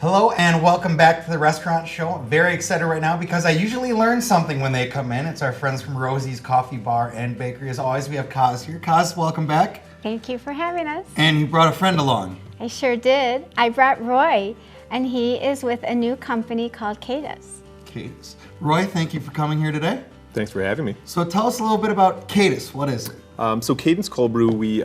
Hello and welcome back to the restaurant show. I'm very excited right now because I usually learn something when they come in. It's our friends from Rosie's Coffee Bar and Bakery. As always, we have Kaz here. Kaz, welcome back. Thank you for having us. And you brought a friend along. I sure did. I brought Roy, and he is with a new company called Cadis. Cadis. Roy, thank you for coming here today. Thanks for having me. So tell us a little bit about Cadis. What is it? So Cadence Cold Brew, we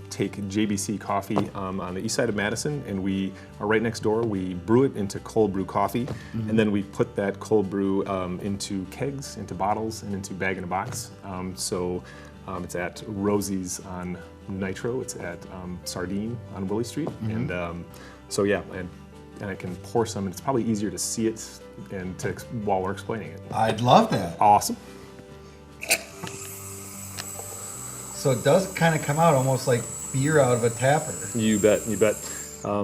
take JBC coffee on the east side of Madison, and we are right next door. We brew it into cold brew coffee, and then we put that cold brew into kegs, into bottles, and into bag-in-a-box. It's at Rosie's on Nitro. It's at Sardine on Willie Street, and I can pour some, and it's probably easier to see it while we're explaining it. I'd love that. Awesome. So it does kind of come out almost like beer out of a tapper. You bet, you bet.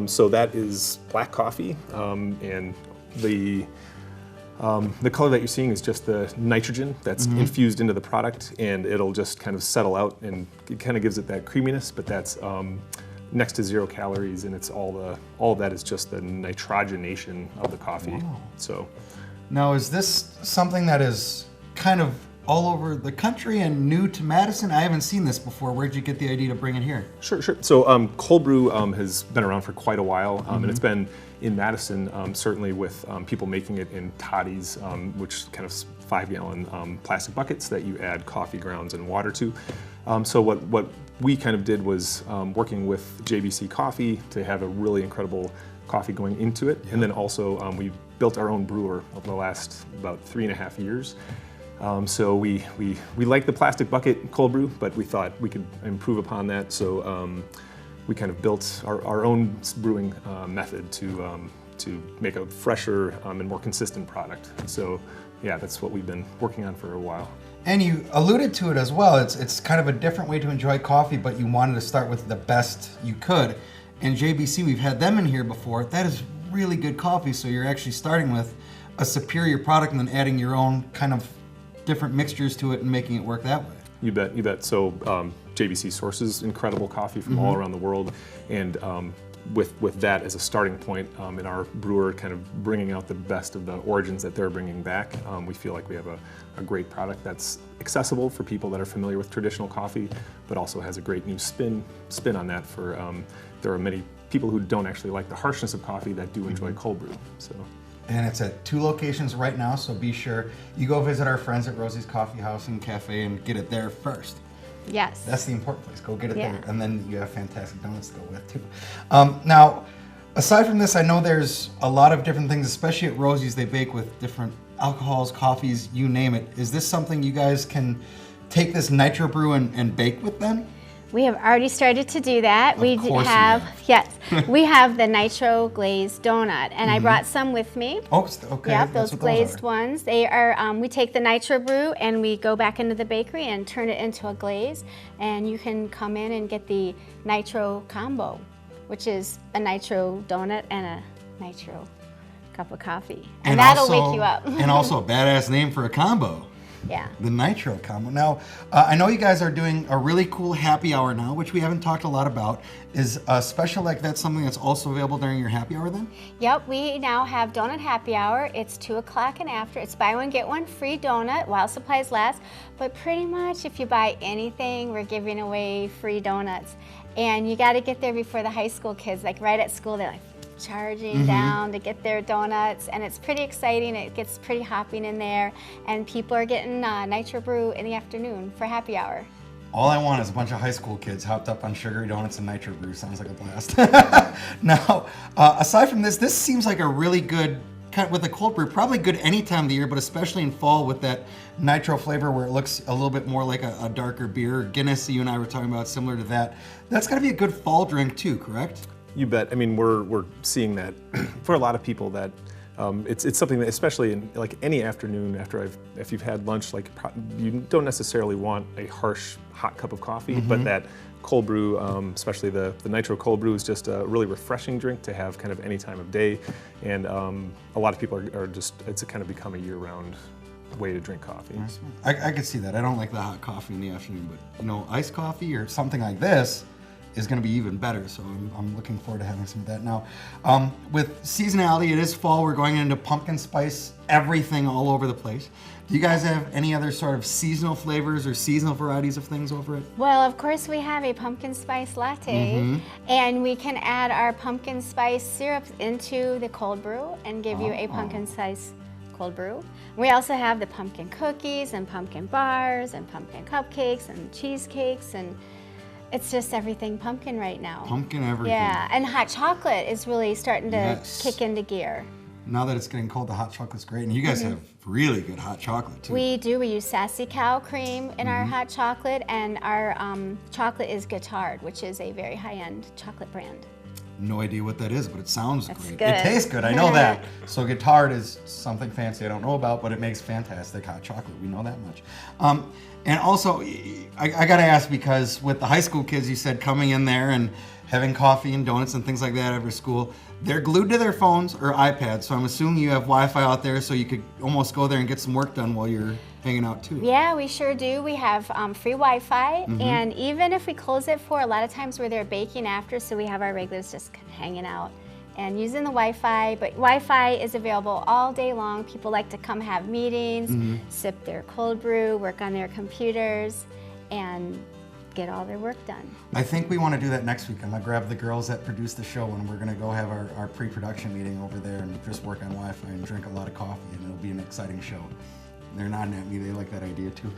So that is black coffee, and the color that you're seeing is just the nitrogen that's infused into the product, and it'll just kind of settle out, and it kind of gives it that creaminess, but that's next to 0 calories, and it's all of that is just the nitrogenation of the coffee. Wow. So, now is this something that is kind of all over the country and new to Madison? I haven't seen this before. Where'd you get the idea to bring it here? Sure. So cold brew has been around for quite a while, and it's been in Madison, certainly with people making it in toddies, which kind of 5-gallon plastic buckets that you add coffee grounds and water to. So what we kind of did was working with JBC Coffee to have a really incredible coffee going into it, and then also we built our own brewer over the last about 3.5 years. So we like the plastic bucket cold brew, but we thought we could improve upon that. So we kind of built our own brewing method to make a fresher and more consistent product. So yeah, that's what we've been working on for a while. And you alluded to it as well. It's kind of a different way to enjoy coffee, but you wanted to start with the best you could. And JBC, we've had them in here before. That is really good coffee. So you're actually starting with a superior product and then adding your own kind of different mixtures to it and making it work that way. You bet. So JBC sources incredible coffee from all around the world, and with that as a starting point, in our brewer kind of bringing out the best of the origins that they're bringing back, we feel like we have a great product that's accessible for people that are familiar with traditional coffee, but also has a great new spin on that for, there are many people who don't actually like the harshness of coffee that do enjoy cold brew. So. And it's at 2 locations right now, so be sure you go visit our friends at Rosie's Coffee House and Cafe and get it there first. Yes. That's the important place. Go get it there, and then you have fantastic donuts to go with too. Now, aside from this, I know there's a lot of different things, especially at Rosie's. They bake with different alcohols, coffees, you name it. Is this something you guys can take this nitro brew and bake with then? We have already started to do that. Of course you have. Yes, we have the nitro glazed donut, and I brought some with me. Oh, okay. Yeah, those glazed ones. They are. We take the nitro brew and we go back into the bakery and turn it into a glaze, and you can come in and get the nitro combo, which is a nitro donut and a nitro cup of coffee, and that'll wake you up. And also a badass name for a combo. Yeah. The Nitro combo. Now, I know you guys are doing a really cool happy hour now, which we haven't talked a lot about. Is a special like that something that's also available during your happy hour then? Yep, we now have donut happy hour. It's 2 o'clock and after. It's buy one, get one free donut while supplies last. But pretty much if you buy anything, we're giving away free donuts. And you got to get there before the high school kids, like right at school, they're like charging down to get their donuts, and it's pretty exciting. It gets pretty hopping in there, and people are getting nitro brew in the afternoon for happy hour. All I want is a bunch of high school kids hopped up on sugary donuts and nitro brew. Sounds like a blast. Now, aside from this seems like a really good, with a cold brew, probably good any time of the year, but especially in fall with that nitro flavor where it looks a little bit more like a darker beer. Guinness, you and I were talking about, similar to that. That's got to be a good fall drink too, correct? You bet. I mean, we're seeing that for a lot of people that it's something that, especially in like any afternoon if you've had lunch, like you don't necessarily want a harsh hot cup of coffee, but that cold brew, especially the nitro cold brew, is just a really refreshing drink to have kind of any time of day, and a lot of people are just, it's kind of become a year-round way to drink coffee. I could see that. I don't like the hot coffee in the afternoon, but iced coffee or something like this is going to be even better. So I'm looking forward to having some of that now. With seasonality, it is fall. We're going into pumpkin spice everything all over the place. Do you guys have any other sort of seasonal flavors or seasonal varieties of things over it? Well, of course, we have a pumpkin spice latte, and we can add our pumpkin spice syrups into the cold brew and give you a pumpkin spice cold brew. We also have the pumpkin cookies and pumpkin bars and pumpkin cupcakes and cheesecakes, and it's just everything pumpkin right now. Pumpkin everything. Yeah, and hot chocolate is really starting to Yes. kick into gear. Now that it's getting cold, the hot chocolate's great. And you guys have really good hot chocolate, too. We do. We use Sassy Cow cream in our hot chocolate, and our chocolate is Guittard, which is a very high-end chocolate brand. No idea what that is, but it sounds great. good. It tastes good, I know that. So Guittard is something fancy I don't know about, but it makes fantastic hot chocolate. We know that much. And also, I gotta ask, because with the high school kids, you said coming in there and having coffee and donuts and things like that after school, they're glued to their phones or iPads, so I'm assuming you have Wi-Fi out there so you could almost go there and get some work done while you're hanging out too. Yeah, we sure do. We have free Wi-Fi, and even if we close it for, a lot of times we're there baking after, so we have our regulars just kind of hanging out and using the Wi-Fi, but Wi-Fi is available all day long. People like to come have meetings, sip their cold brew, work on their computers, and get all their work done. I think we want to do that next week. I'm going to grab the girls that produce the show, and we're going to go have our pre-production meeting over there and just work on Wi-Fi and drink a lot of coffee, and it'll be an exciting show. They're nodding at me. They like that idea too.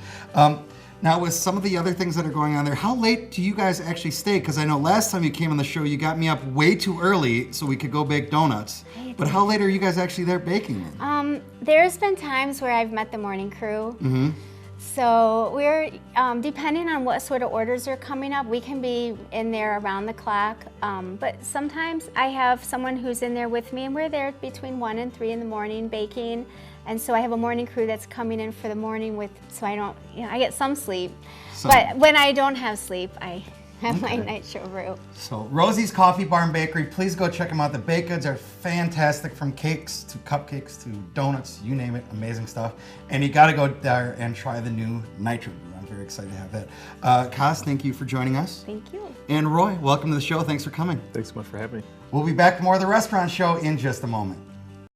Now, with some of the other things that are going on there, how late do you guys actually stay? Because I know last time you came on the show, you got me up way too early so we could go bake donuts. But how late are you guys actually there baking then? There's been times where I've met the morning crew. So we're, depending on what sort of orders are coming up, we can be in there around the clock. But sometimes I have someone who's in there with me, and we're there between 1 and 3 in the morning baking. And so I have a morning crew that's coming in for the morning so I don't, I get some sleep. But when I don't have sleep, I have my night show brew. So Rosie's Coffee Bar and Bakery, please go check them out. The baked goods are fantastic, from cakes to cupcakes to donuts, you name it, amazing stuff. And you gotta go there and try the new Nitro Brew. I'm very excited to have that. Kaz, thank you for joining us. Thank you. And Roy, welcome to the show. Thanks for coming. Thanks so much for having me. We'll be back with more of the Restaurant Show in just a moment.